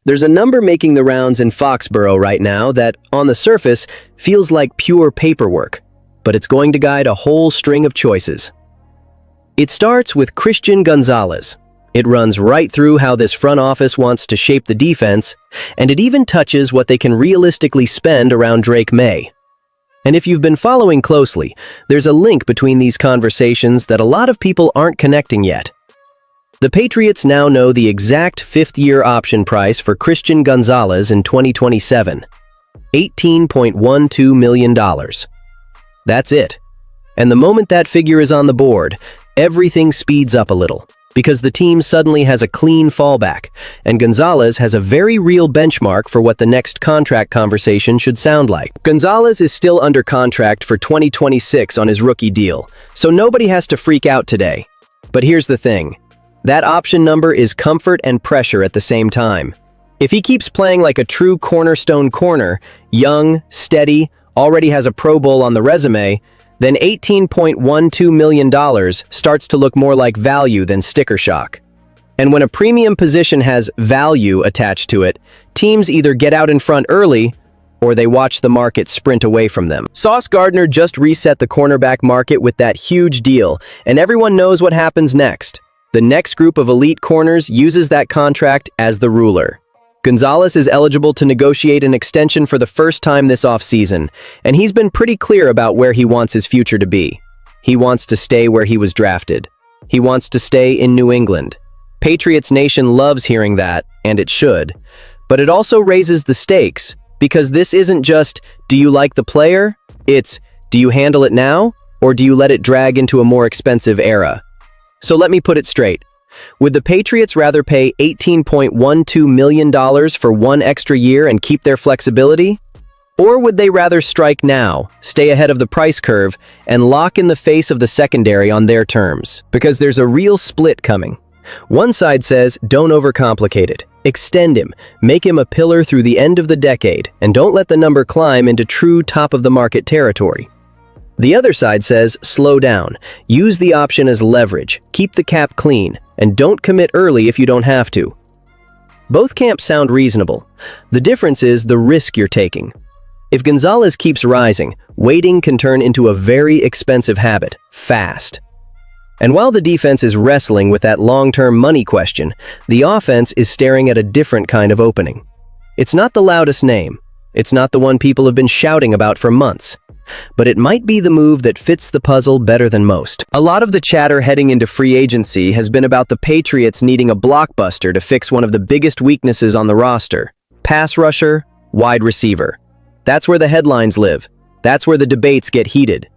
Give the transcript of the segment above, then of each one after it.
There's a number making the rounds in Foxborough right now that, on the surface, feels like pure paperwork, but it's going to guide a whole string of choices. It starts with Christian Gonzalez. It runs right through how this front office wants to shape the defense, and it even touches what they can realistically spend around Drake May. And if you've been following closely, there's a link between these conversations that a lot of people aren't connecting yet. The Patriots now know the exact fifth-year option price for Christian Gonzalez in 2027, $18.12 million. That's it. And the moment that figure is on the board, everything speeds up a little, because the team suddenly has a clean fallback, and Gonzalez has a very real benchmark for what the next contract conversation should sound like. Gonzalez is still under contract for 2026 on his rookie deal, so nobody has to freak out today. But here's the thing. That option number is comfort and pressure at the same time. If he keeps playing like a true cornerstone corner, young, steady, already has a Pro Bowl on the resume, then $18.12 million starts to look more like value than sticker shock. And when a premium position has value attached to it, teams either get out in front early or they watch the market sprint away from them. Sauce Gardner just reset the cornerback market with that huge deal, and everyone knows what happens next. The next group of elite corners uses that contract as the ruler. Gonzalez is eligible to negotiate an extension for the first time this offseason, and he's been pretty clear about where he wants his future to be. He wants to stay where he was drafted. He wants to stay in New England. Patriots Nation loves hearing that, and it should. But it also raises the stakes, because this isn't just, do you like the player? It's, do you handle it now, or do you let it drag into a more expensive era? So let me put it straight. Would the Patriots rather pay $18.12 million for one extra year and keep their flexibility? Or would they rather strike now, stay ahead of the price curve, and lock in the face of the secondary on their terms? Because there's a real split coming. One side says, don't overcomplicate it. Extend him, make him a pillar through the end of the decade, and don't let the number climb into true top-of-the-market territory. The other side says, slow down, use the option as leverage, keep the cap clean, and don't commit early if you don't have to. Both camps sound reasonable. The difference is the risk you're taking. If Gonzalez keeps rising, waiting can turn into a very expensive habit, fast. And while the defense is wrestling with that long-term money question, the offense is staring at a different kind of opening. It's not the loudest name. It's not the one people have been shouting about for months. But it might be the move that fits the puzzle better than most. A lot of the chatter heading into free agency has been about the Patriots needing a blockbuster to fix one of the biggest weaknesses on the roster: pass rusher, wide receiver. That's where the headlines live. That's where the debates get heated.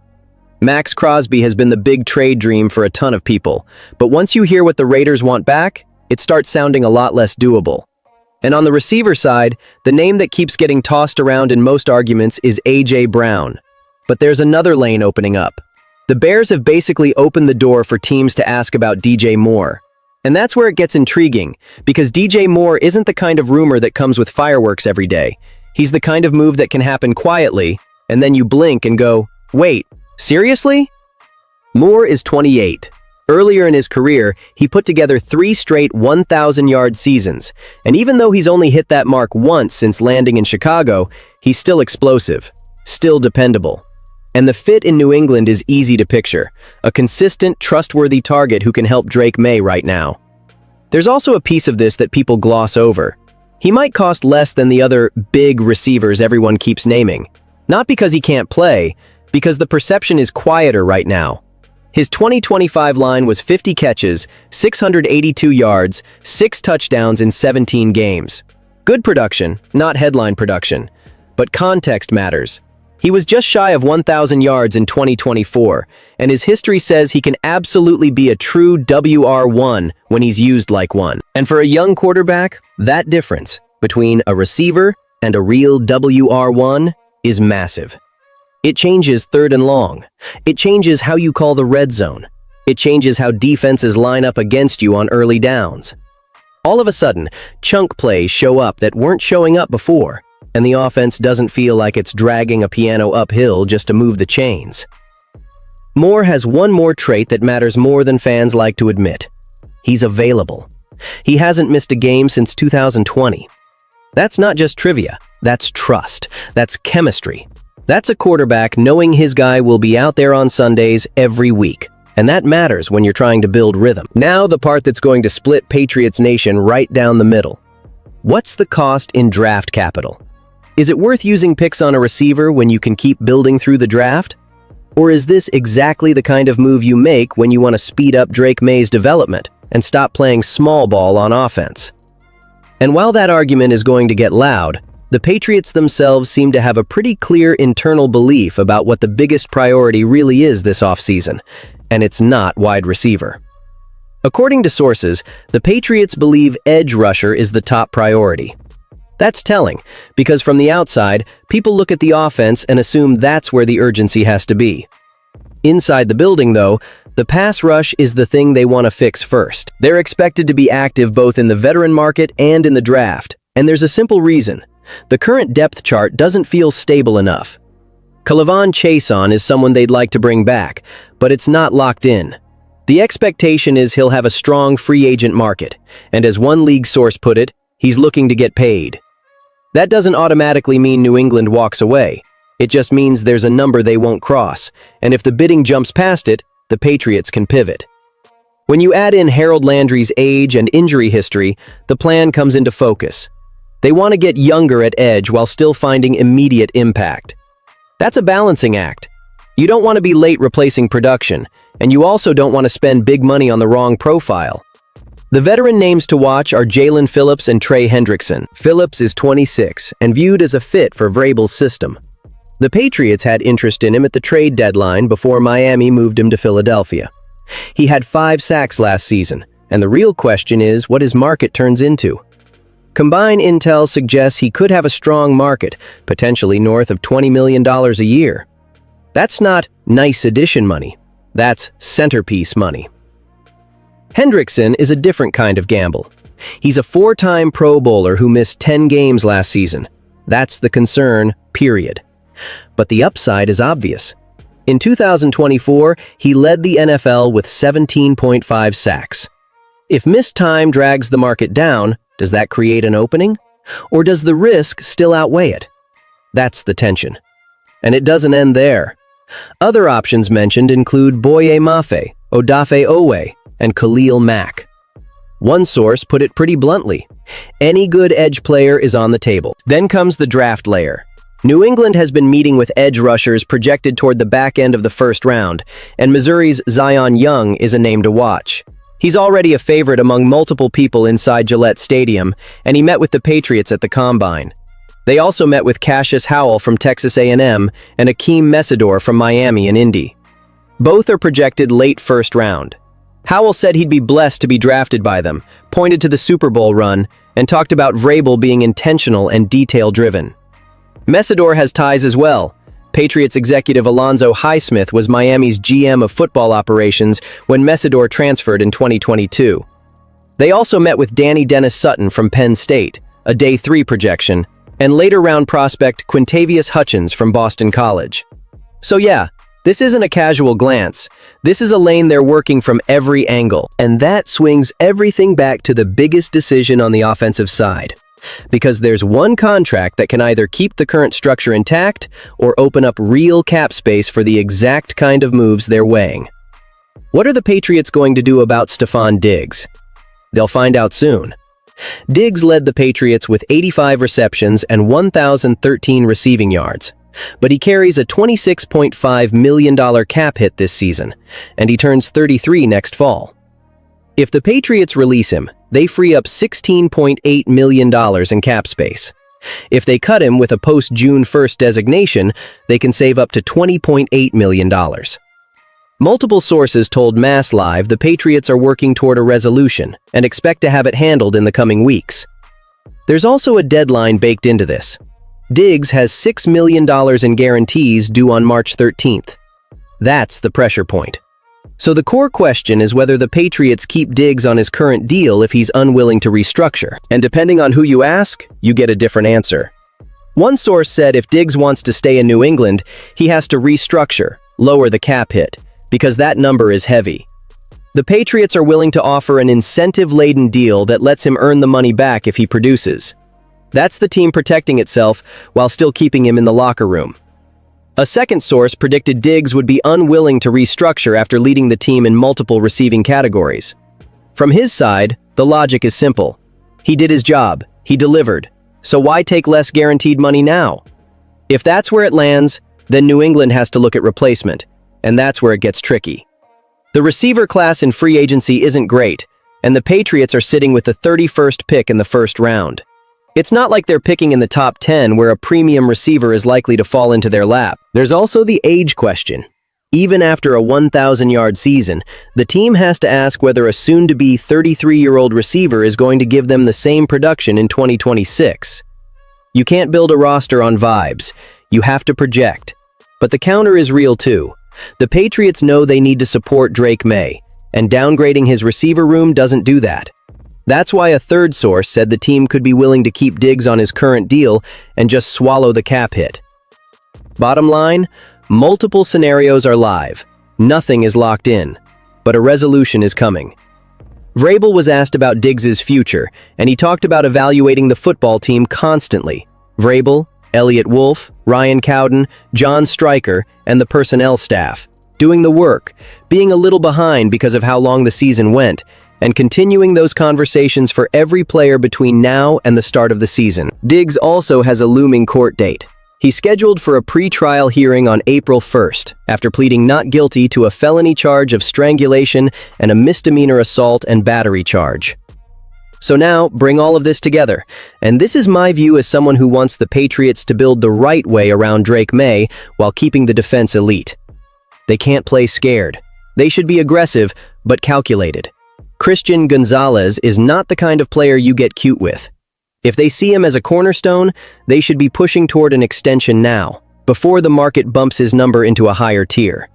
Max Crosby has been the big trade dream for a ton of people, but once you hear what the Raiders want back, it starts sounding a lot less doable. And on the receiver side, the name that keeps getting tossed around in most arguments is A.J. Brown. But there's another lane opening up. The Bears have basically opened the door for teams to ask about DJ Moore. And that's where it gets intriguing, because DJ Moore isn't the kind of rumor that comes with fireworks every day. He's the kind of move that can happen quietly, and then you blink and go, wait, seriously? Moore is 28. Earlier in his career, he put together 3 straight 1,000-yard seasons, and even though he's only hit that mark once since landing in Chicago, he's still explosive, still dependable. And the fit in New England is easy to picture, a consistent, trustworthy target who can help Drake May right now. There's also a piece of this that people gloss over. He might cost less than the other big receivers everyone keeps naming, not because he can't play, because the perception is quieter right now. His 2025 line was 50 catches, 682 yards, 6 touchdowns in 17 games. Good production, not headline production, but context matters. He was just shy of 1,000 yards in 2024, and his history says he can absolutely be a true WR1 when he's used like one. And for a young quarterback, that difference between a receiver and a real WR1 is massive. It changes third and long. It changes how you call the red zone. It changes how defenses line up against you on early downs. All of a sudden, chunk plays show up that weren't showing up before, and the offense doesn't feel like it's dragging a piano uphill just to move the chains. Moore has one more trait that matters more than fans like to admit. He's available. He hasn't missed a game since 2020. That's not just trivia. That's trust. That's chemistry. That's a quarterback knowing his guy will be out there on Sundays every week. And that matters when you're trying to build rhythm. Now the part that's going to split Patriots Nation right down the middle. What's the cost in draft capital? Is it worth using picks on a receiver when you can keep building through the draft? Or is this exactly the kind of move you make when you want to speed up Drake May's development and stop playing small ball on offense? And while that argument is going to get loud, the Patriots themselves seem to have a pretty clear internal belief about what the biggest priority really is this offseason, and it's not wide receiver. According to sources, the Patriots believe edge rusher is the top priority. That's telling, because from the outside, people look at the offense and assume that's where the urgency has to be. Inside the building, though, the pass rush is the thing they want to fix first. They're expected to be active both in the veteran market and in the draft, and there's a simple reason. The current depth chart doesn't feel stable enough. K'Lavon Chaisson is someone they'd like to bring back, but it's not locked in. The expectation is he'll have a strong free agent market, and as one league source put it, he's looking to get paid. That doesn't automatically mean New England walks away. It just means there's a number they won't cross, and if the bidding jumps past it, the Patriots can pivot. When you add in Harold Landry's age and injury history, the plan comes into focus. They want to get younger at edge while still finding immediate impact. That's a balancing act. You don't want to be late replacing production, and you also don't want to spend big money on the wrong profile. The veteran names to watch are Jalen Phillips and Trey Hendrickson. Phillips is 26 and viewed as a fit for Vrabel's system. The Patriots had interest in him at the trade deadline before Miami moved him to Philadelphia. He had 5 sacks last season, and the real question is what his market turns into. Combine intel suggests he could have a strong market, potentially north of $20 million a year. That's not nice addition money. That's centerpiece money. Hendrickson is a different kind of gamble. He's a 4-time Pro Bowler who missed 10 games last season. That's the concern, period. But the upside is obvious. In 2024, he led the NFL with 17.5 sacks. If missed time drags the market down, does that create an opening? Or does the risk still outweigh it? That's the tension. And it doesn't end there. Other options mentioned include Boye Mafe, Odafe Owe, and Khalil Mack. One source put it pretty bluntly: any good edge player is on the table. Then comes the draft layer. New England has been meeting with edge rushers projected toward the back end of the first round, and Missouri's Zion Young is a name to watch. He's already a favorite among multiple people inside Gillette Stadium, and he met with the Patriots at the Combine. They also met with Cassius Howell from Texas A&M and Akeem Mesidor from Miami and Indy. Both are projected late first round. Howell said he'd be blessed to be drafted by them, pointed to the Super Bowl run, and talked about Vrabel being intentional and detail-driven. Mesidor has ties as well. Patriots executive Alonzo Highsmith was Miami's GM of football operations when Mesidor transferred in 2022. They also met with Danny Dennis Sutton from Penn State, a Day 3 projection, and later round prospect Quintavious Hutchins from Boston College. So yeah, this isn't a casual glance. This is a lane they're working from every angle, and that swings everything back to the biggest decision on the offensive side. Because there's one contract that can either keep the current structure intact or open up real cap space for the exact kind of moves they're weighing. What are the Patriots going to do about Stefon Diggs? They'll find out soon. Diggs led the Patriots with 85 receptions and 1,013 receiving yards, but he carries a $26.5 million cap hit this season, and he turns 33 next fall. If the Patriots release him, they free up $16.8 million in cap space. If they cut him with a post-June 1st designation, they can save up to $20.8 million. Multiple sources told Mass Live the Patriots are working toward a resolution and expect to have it handled in the coming weeks. There's also a deadline baked into this. Diggs has $6 million in guarantees due on March 13th. That's the pressure point. So the core question is whether the Patriots keep Diggs on his current deal if he's unwilling to restructure. And depending on who you ask, you get a different answer. One source said if Diggs wants to stay in New England, he has to restructure, lower the cap hit, because that number is heavy. The Patriots are willing to offer an incentive-laden deal that lets him earn the money back if he produces. That's the team protecting itself while still keeping him in the locker room. A second source predicted Diggs would be unwilling to restructure after leading the team in multiple receiving categories. From his side, the logic is simple. He did his job, he delivered, so why take less guaranteed money now? If that's where it lands, then New England has to look at replacement, and that's where it gets tricky. The receiver class in free agency isn't great, and the Patriots are sitting with the 31st pick in the first round. It's not like they're picking in the top 10 where a premium receiver is likely to fall into their lap. There's also the age question. Even after a 1,000-yard season, the team has to ask whether a soon-to-be 33-year-old receiver is going to give them the same production in 2026. You can't build a roster on vibes. You have to project. But the counter is real too. The Patriots know they need to support Drake May, and downgrading his receiver room doesn't do that. That's why a third source said the team could be willing to keep Diggs on his current deal and just swallow the cap hit. Bottom line, multiple scenarios are live. Nothing is locked in, but a resolution is coming. Vrabel was asked about Diggs' future, and he talked about evaluating the football team constantly. Vrabel, Elliott Wolf, Ryan Cowden, John Stryker, and the personnel staff, doing the work, being a little behind because of how long the season went, and continuing those conversations for every player between now and the start of the season. Diggs also has a looming court date. He's scheduled for a pre-trial hearing on April 1st, after pleading not guilty to a felony charge of strangulation and a misdemeanor assault and battery charge. So now, bring all of this together, and this is my view as someone who wants the Patriots to build the right way around Drake May while keeping the defense elite. They can't play scared. They should be aggressive, but calculated. Christian Gonzalez is not the kind of player you get cute with. If they see him as a cornerstone, they should be pushing toward an extension now, before the market bumps his number into a higher tier.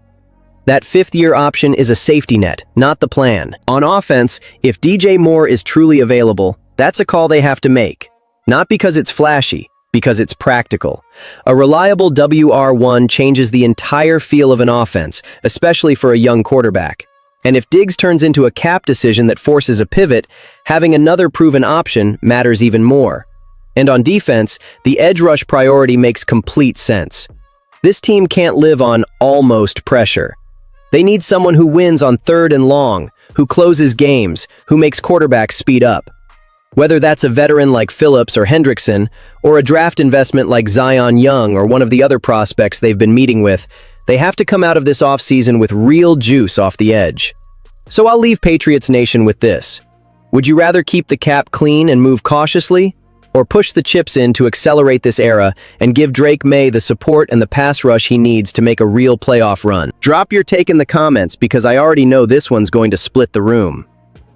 That fifth-year option is a safety net, not the plan. On offense, if DJ Moore is truly available, that's a call they have to make. Not because it's flashy, because it's practical. A reliable WR1 changes the entire feel of an offense, especially for a young quarterback. And if Diggs turns into a cap decision that forces a pivot, having another proven option matters even more. And on defense, the edge rush priority makes complete sense. This team can't live on almost pressure. They need someone who wins on third and long, who closes games, who makes quarterbacks speed up. Whether that's a veteran like Phillips or Hendrickson, or a draft investment like Zion Young or one of the other prospects they've been meeting with, they have to come out of this offseason with real juice off the edge. So I'll leave Patriots Nation with this. Would you rather keep the cap clean and move cautiously, or push the chips in to accelerate this era and give Drake May the support and the pass rush he needs to make a real playoff run? Drop your take in the comments because I already know this one's going to split the room.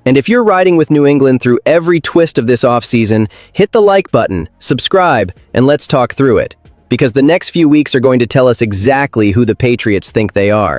And if you're riding with New England through every twist of this offseason, hit the like button, subscribe, and let's talk through it. Because the next few weeks are going to tell us exactly who the Patriots think they are.